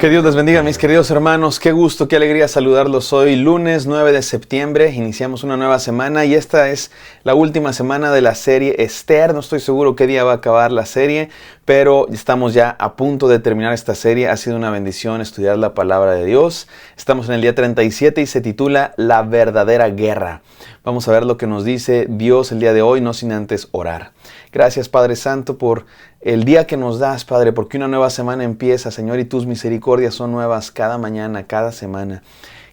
Que Dios les bendiga, mis queridos hermanos. Qué gusto, qué alegría saludarlos hoy. Lunes 9 de septiembre, iniciamos una nueva semana y esta es la última semana de la serie Esther. No estoy seguro qué día va a acabar la serie, pero estamos ya a punto de terminar esta serie. Ha sido una bendición estudiar la palabra de Dios. Estamos en el día 37 y se titula La verdadera guerra. Vamos a ver lo que nos dice Dios el día de hoy, no sin antes orar. Gracias, Padre Santo, por el día que nos das, Padre, porque una nueva semana empieza, Señor, y tus misericordias son nuevas cada mañana, cada semana.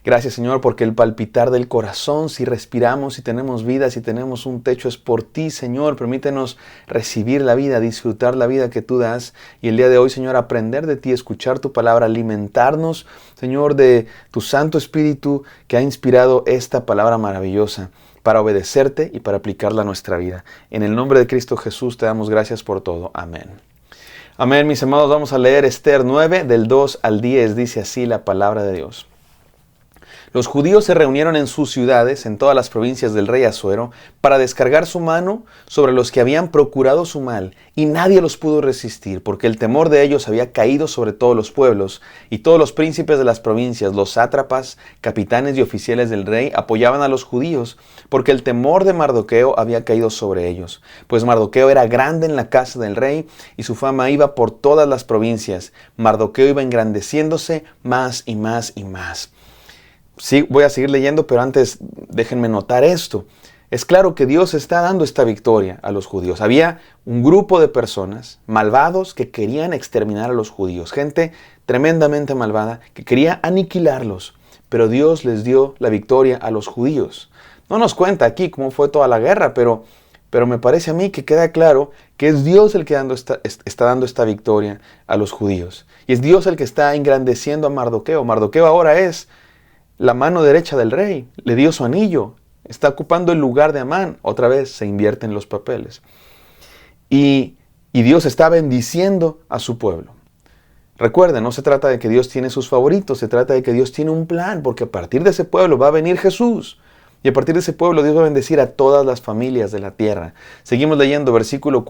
Gracias, Señor, porque el palpitar del corazón, si respiramos, si tenemos vida, si tenemos un techo, es por ti, Señor. Permítenos recibir la vida, disfrutar la vida que tú das. Y el día de hoy, Señor, aprender de ti, escuchar tu palabra, alimentarnos, Señor, de tu Santo Espíritu que ha inspirado esta palabra maravillosa para obedecerte y para aplicarla a nuestra vida. En el nombre de Cristo Jesús te damos gracias por todo. Amén. Amén, mis amados. Vamos a leer Esther 9, del 2 al 10. Dice así la palabra de Dios. Los judíos se reunieron en sus ciudades, en todas las provincias del rey Asuero, para descargar su mano sobre los que habían procurado su mal, y nadie los pudo resistir, porque el temor de ellos había caído sobre todos los pueblos, y todos los príncipes de las provincias, los sátrapas, capitanes y oficiales del rey, apoyaban a los judíos, porque el temor de Mardoqueo había caído sobre ellos. Pues Mardoqueo era grande en la casa del rey, y su fama iba por todas las provincias. Mardoqueo iba engrandeciéndose más y más y más. Sí, voy a seguir leyendo, pero antes déjenme notar esto. Es claro que Dios está dando esta victoria a los judíos. Había un grupo de personas malvados que querían exterminar a los judíos. Gente tremendamente malvada que quería aniquilarlos. Pero Dios les dio la victoria a los judíos. No nos cuenta aquí cómo fue toda la guerra, pero me parece a mí que queda claro que es Dios el que está dando esta victoria a los judíos. Y es Dios el que está engrandeciendo a Mardoqueo. Mardoqueo ahora es la mano derecha del rey, le dio su anillo, está ocupando el lugar de Amán. Otra vez se invierten los papeles. Y Dios está bendiciendo a su pueblo. Recuerden, no se trata de que Dios tiene sus favoritos, se trata de que Dios tiene un plan, porque a partir de ese pueblo va a venir Jesús. Y a partir de ese pueblo Dios va a bendecir a todas las familias de la tierra. Seguimos leyendo versículo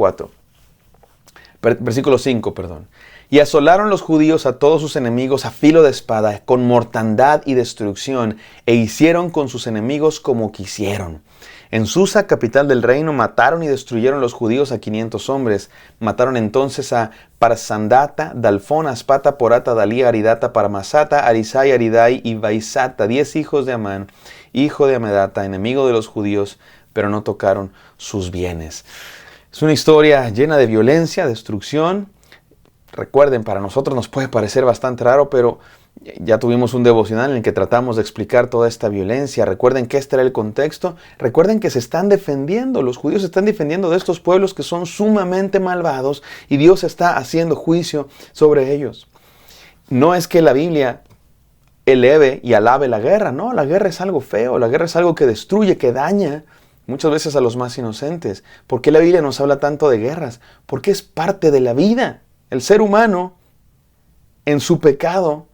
5, perdón. Y asolaron los judíos a todos sus enemigos a filo de espada, con mortandad y destrucción, e hicieron con sus enemigos como quisieron. En Susa, capital del reino, mataron y destruyeron los judíos a 500 hombres. Mataron entonces a Parsandata, Dalfón, Aspata, Porata, Dalía, Aridata, Parmasata, Arisai, Aridai y Baisata, 10 hijos de Amán, hijo de Amedata, enemigo de los judíos, pero no tocaron sus bienes. Es una historia llena de violencia, destrucción. Recuerden, para nosotros nos puede parecer bastante raro, pero ya tuvimos un devocional en el que tratamos de explicar toda esta violencia. Recuerden que este era el contexto. Recuerden que se están defendiendo, los judíos se están defendiendo de estos pueblos que son sumamente malvados y Dios está haciendo juicio sobre ellos. No es que la Biblia eleve y alabe la guerra, no, la guerra es algo feo, la guerra es algo que destruye, que daña muchas veces a los más inocentes. ¿Por qué la Biblia nos habla tanto de guerras? Porque es parte de la vida. El ser humano, en su pecado,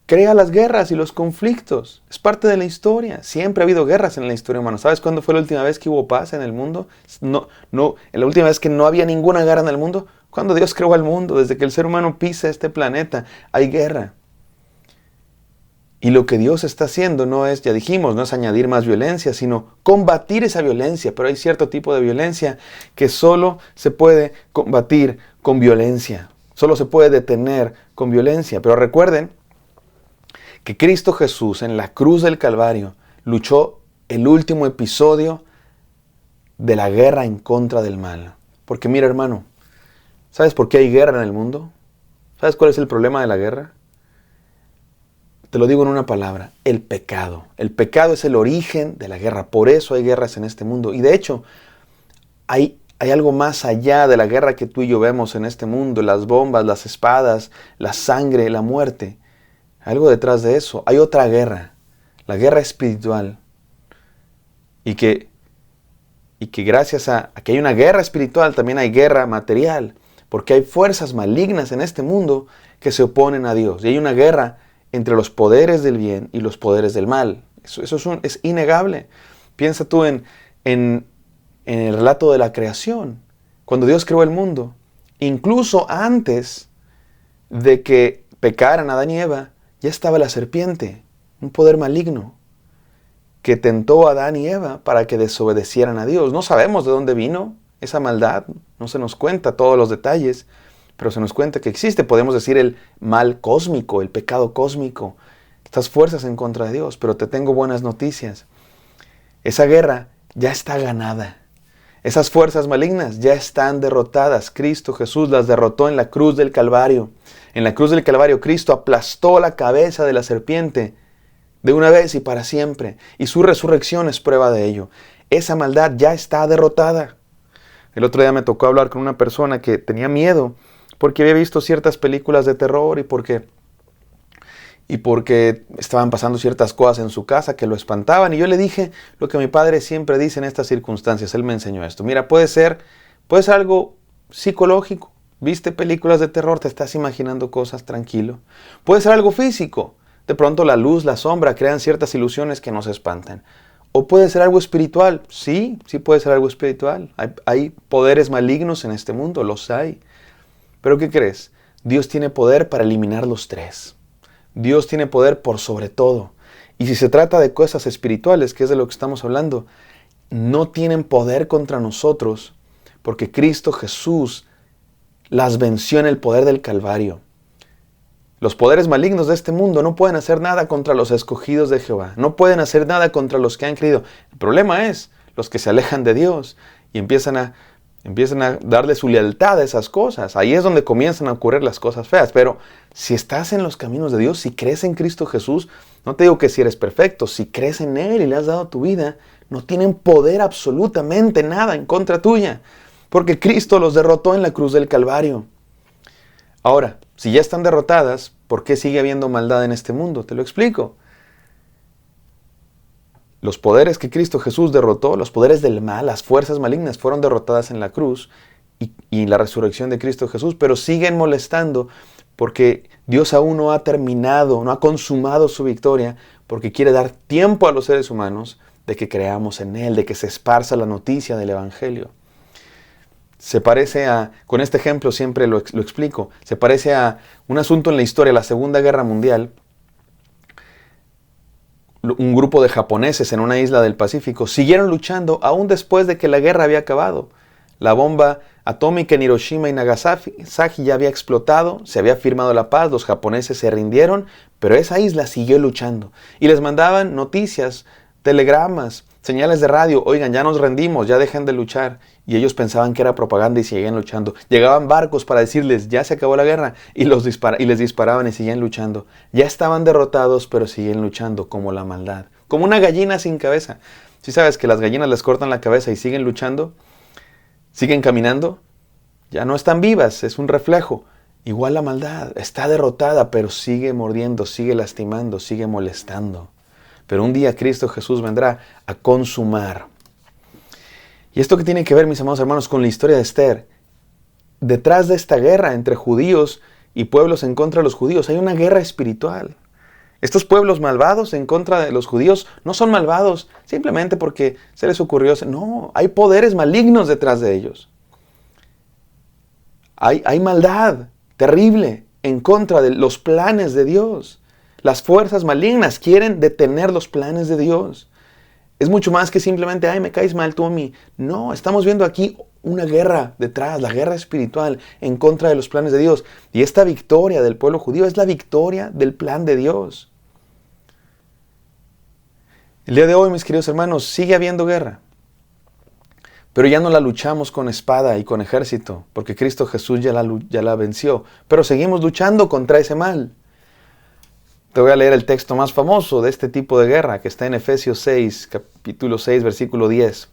crea las guerras y los conflictos. Es parte de la historia. Siempre ha habido guerras en la historia humana. ¿Sabes cuándo fue la última vez que hubo paz en el mundo? La última vez que no había ninguna guerra en el mundo. Cuando Dios creó al mundo, desde que el ser humano pisa este planeta, hay guerra. Y lo que Dios está haciendo no es, ya dijimos, no es añadir más violencia, sino combatir esa violencia. Pero hay cierto tipo de violencia que solo se puede combatir con violencia. Solo se puede detener con violencia. Pero recuerden que Cristo Jesús en la cruz del Calvario luchó el último episodio de la guerra en contra del mal. Porque mira, hermano, ¿sabes por qué hay guerra en el mundo? ¿Sabes cuál es el problema de la guerra? Te lo digo en una palabra, el pecado. El pecado es el origen de la guerra. Por eso hay guerras en este mundo. Y de hecho, hay algo más allá de la guerra que tú y yo vemos en este mundo, las bombas, las espadas, la sangre, la muerte. Algo detrás de eso. Hay otra guerra, la guerra espiritual. Y que gracias a que hay una guerra espiritual, también hay guerra material. Porque hay fuerzas malignas en este mundo que se oponen a Dios. Y hay una guerra entre los poderes del bien y los poderes del mal. Eso es innegable. Piensa tú en el relato de la creación. Cuando Dios creó el mundo, incluso antes de que pecaran Adán y Eva, ya estaba la serpiente, un poder maligno, que tentó a Adán y Eva para que desobedecieran a Dios. No sabemos de dónde vino esa maldad, no se nos cuenta todos los detalles, pero se nos cuenta que existe, podemos decir, el mal cósmico, el pecado cósmico, estas fuerzas en contra de Dios. Pero te tengo buenas noticias. Esa guerra ya está ganada. Esas fuerzas malignas ya están derrotadas. Cristo Jesús las derrotó en la cruz del Calvario. En la cruz del Calvario, Cristo aplastó la cabeza de la serpiente de una vez y para siempre. Y su resurrección es prueba de ello. Esa maldad ya está derrotada. El otro día me tocó hablar con una persona que tenía miedo porque había visto ciertas películas de terror y porque estaban pasando ciertas cosas en su casa que lo espantaban. Y yo le dije lo que mi padre siempre dice en estas circunstancias. Él me enseñó esto. Mira, puede ser algo psicológico. Viste películas de terror, te estás imaginando cosas, tranquilo. Puede ser algo físico. De pronto la luz, la sombra crean ciertas ilusiones que nos espantan. O puede ser algo espiritual. Sí puede ser algo espiritual. Hay poderes malignos en este mundo, los hay. Pero ¿qué crees? Dios tiene poder para eliminar los tres. Dios tiene poder por sobre todo. Y si se trata de cosas espirituales, que es de lo que estamos hablando, no tienen poder contra nosotros, porque Cristo Jesús las venció en el poder del Calvario. Los poderes malignos de este mundo no pueden hacer nada contra los escogidos de Jehová. No pueden hacer nada contra los que han creído. El problema es los que se alejan de Dios y empiezan a darle su lealtad a esas cosas. Ahí es donde comienzan a ocurrir las cosas feas. Pero si estás en los caminos de Dios, si crees en Cristo Jesús, no te digo que si eres perfecto, si crees en Él y le has dado tu vida, no tienen poder absolutamente nada en contra tuya. Porque Cristo los derrotó en la cruz del Calvario. Ahora, si ya están derrotadas, ¿por qué sigue habiendo maldad en este mundo? Te lo explico. Los poderes que Cristo Jesús derrotó, los poderes del mal, las fuerzas malignas, fueron derrotadas en la cruz y la resurrección de Cristo Jesús, pero siguen molestando porque Dios aún no ha terminado, no ha consumado su victoria, porque quiere dar tiempo a los seres humanos de que creamos en Él, de que se esparza la noticia del Evangelio. Se parece con este ejemplo siempre lo explico, se parece a un asunto en la historia, la Segunda Guerra Mundial. Un grupo de japoneses en una isla del Pacífico siguieron luchando aún después de que la guerra había acabado. La bomba atómica en Hiroshima y Nagasaki ya había explotado, se había firmado la paz, los japoneses se rindieron, pero esa isla siguió luchando. Y les mandaban noticias, telegramas, señales de radio: oigan, ya nos rendimos, ya dejen de luchar. Y ellos pensaban que era propaganda y seguían luchando. Llegaban barcos para decirles: ya se acabó la guerra, y les disparaban y seguían luchando. Ya estaban derrotados, pero siguen luchando, como la maldad. Como una gallina sin cabeza. ¿Sí sabes que las gallinas les cortan la cabeza y siguen luchando? ¿Siguen caminando? Ya no están vivas, es un reflejo. Igual la maldad, está derrotada, pero sigue mordiendo, sigue lastimando, sigue molestando. Pero un día Cristo Jesús vendrá a consumar. ¿Y esto qué tiene que ver, mis amados hermanos, con la historia de Esther? Detrás de esta guerra entre judíos y pueblos en contra de los judíos hay una guerra espiritual. Estos pueblos malvados en contra de los judíos no son malvados simplemente porque se les ocurrió. No, hay poderes malignos detrás de ellos. Hay maldad terrible en contra de los planes de Dios. Las fuerzas malignas quieren detener los planes de Dios. Es mucho más que simplemente: ay, me caes mal tú a mí. No, estamos viendo aquí una guerra detrás, la guerra espiritual en contra de los planes de Dios. Y esta victoria del pueblo judío es la victoria del plan de Dios. El día de hoy, mis queridos hermanos, sigue habiendo guerra. Pero ya no la luchamos con espada y con ejército, porque Cristo Jesús ya la venció. Pero seguimos luchando contra ese mal. Te voy a leer el texto más famoso de este tipo de guerra, que está en Efesios 6, capítulo 6, versículo 10.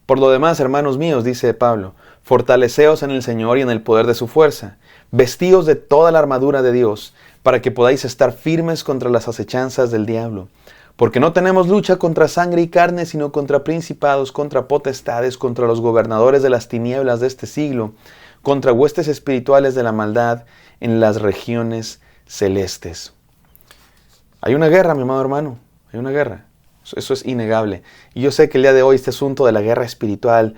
Por lo demás, hermanos míos, dice Pablo, fortaleceos en el Señor y en el poder de su fuerza. Vestíos de toda la armadura de Dios, para que podáis estar firmes contra las acechanzas del diablo. Porque no tenemos lucha contra sangre y carne, sino contra principados, contra potestades, contra los gobernadores de las tinieblas de este siglo, contra huestes espirituales de la maldad en las regiones celestes. Hay una guerra, mi amado hermano, hay una guerra. Eso es innegable. Y yo sé que el día de hoy este asunto de la guerra espiritual,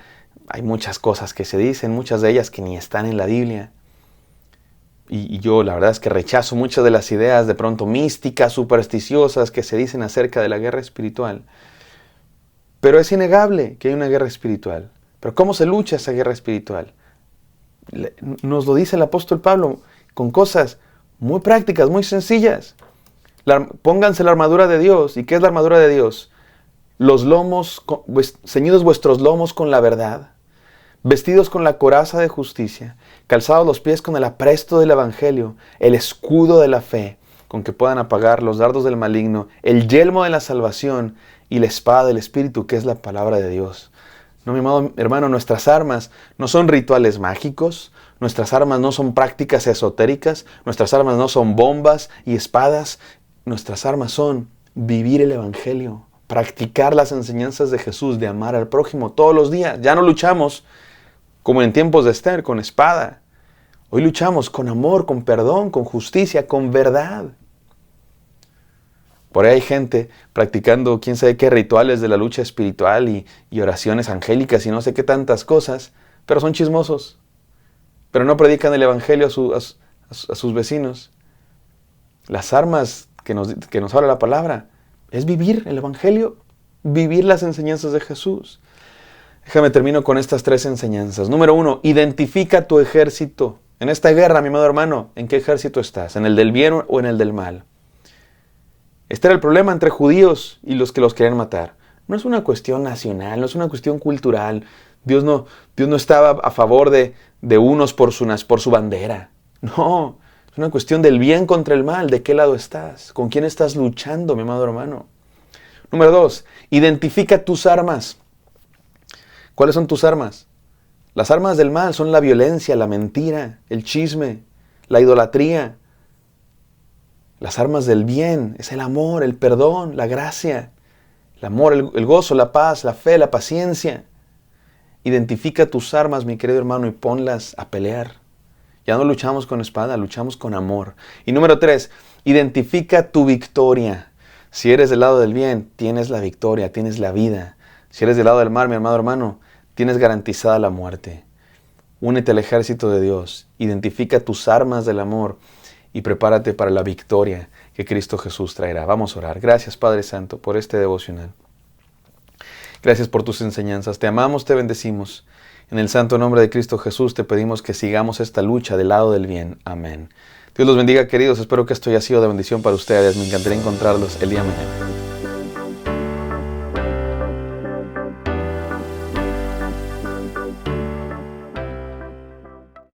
hay muchas cosas que se dicen, muchas de ellas que ni están en la Biblia. y yo la verdad es que rechazo muchas de las ideas de pronto místicas, supersticiosas que se dicen acerca de la guerra espiritual. Pero es innegable que hay una guerra espiritual. Pero ¿cómo se lucha esa guerra espiritual? Nos lo dice el apóstol Pablo con cosas muy prácticas, muy sencillas. Pónganse la armadura de Dios. ¿Y qué es la armadura de Dios? Los lomos, ceñidos vuestros lomos con la verdad, vestidos con la coraza de justicia, calzados los pies con el apresto del evangelio, el escudo de la fe, con que puedan apagar los dardos del maligno, el yelmo de la salvación y la espada del Espíritu, que es la palabra de Dios. No, mi amado hermano, nuestras armas no son rituales mágicos, nuestras armas no son prácticas esotéricas, nuestras armas no son bombas y espadas, nuestras armas son vivir el evangelio, practicar las enseñanzas de Jesús, de amar al prójimo todos los días. Ya no luchamos como en tiempos de Esther, con espada. Hoy luchamos con amor, con perdón, con justicia, con verdad. Por ahí hay gente practicando quién sabe qué rituales de la lucha espiritual y oraciones angélicas y no sé qué tantas cosas, pero son chismosos. Pero no predican el evangelio a sus vecinos. Las armas que nos habla la palabra es vivir el evangelio, vivir las enseñanzas de Jesús. Déjame termino con estas 3 enseñanzas. Número 1, identifica tu ejército. En esta guerra, mi amado hermano, ¿en qué ejército estás? ¿En el del bien o en el del mal? Este era el problema entre judíos y los que los querían matar. No es una cuestión nacional, no es una cuestión cultural. Dios no estaba a favor de unos por su bandera. No, es una cuestión del bien contra el mal. ¿De qué lado estás? ¿Con quién estás luchando, mi amado hermano? Número 2, identifica tus armas. ¿Cuáles son tus armas? Las armas del mal son la violencia, la mentira, el chisme, la idolatría. Las armas del bien es el amor, el perdón, la gracia, el amor, el gozo, la paz, la fe, la paciencia. Identifica tus armas, mi querido hermano, y ponlas a pelear. Ya no luchamos con espada, luchamos con amor. Y número 3, identifica tu victoria. Si eres del lado del bien, tienes la victoria, tienes la vida. Si eres del lado del mal, mi amado hermano, tienes garantizada la muerte. Únete al ejército de Dios, identifica tus armas del amor y prepárate para la victoria que Cristo Jesús traerá. Vamos a orar. Gracias, Padre Santo, por este devocional. Gracias por tus enseñanzas. Te amamos, te bendecimos. En el santo nombre de Cristo Jesús te pedimos que sigamos esta lucha del lado del bien. Amén. Dios los bendiga, queridos. Espero que esto haya sido de bendición para ustedes. Me encantaría encontrarlos el día de mañana.